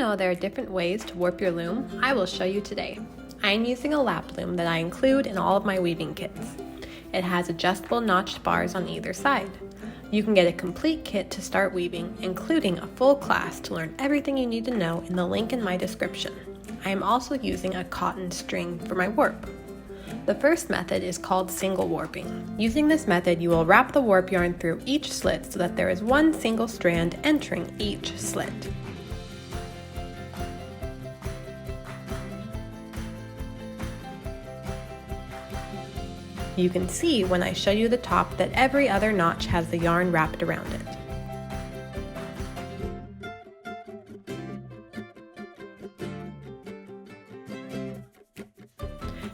know there are different ways to warp your loom? I will show you today. I am using a lap loom that I include in all of my weaving kits. It has adjustable notched bars on either side. You can get a complete kit to start weaving, including a full class to learn everything you need to know in the link in my description. I am also using a cotton string for my warp. The first method is called single warping. Using this method, you will wrap the warp yarn through each slit so that there is one single strand entering each slit. You can see when I show you the top that every other notch has the yarn wrapped around it.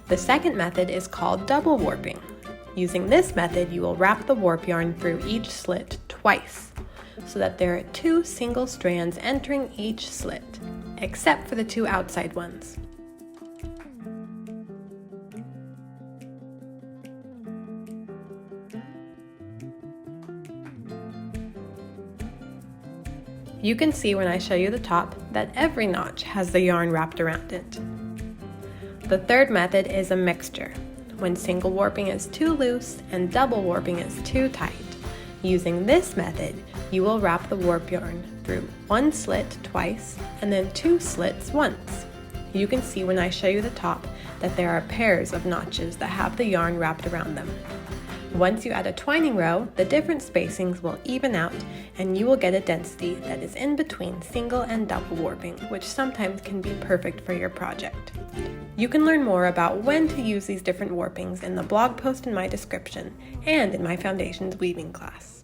The second method is called double warping. Using this method, you will wrap the warp yarn through each slit twice, so that there are two single strands entering each slit, except for the two outside ones. You can see when I show you the top that every notch has the yarn wrapped around it. The third method is a mixture, when single warping is too loose and double warping is too tight. Using this method, you will wrap the warp yarn through one slit twice and then two slits once. You can see when I show you the top that there are pairs of notches that have the yarn wrapped around them. Once you add a twining row, the different spacings will even out and you will get a density that is in between single and double warping, which sometimes can be perfect for your project. You can learn more about when to use these different warpings in the blog post in my description and in my Foundations weaving class.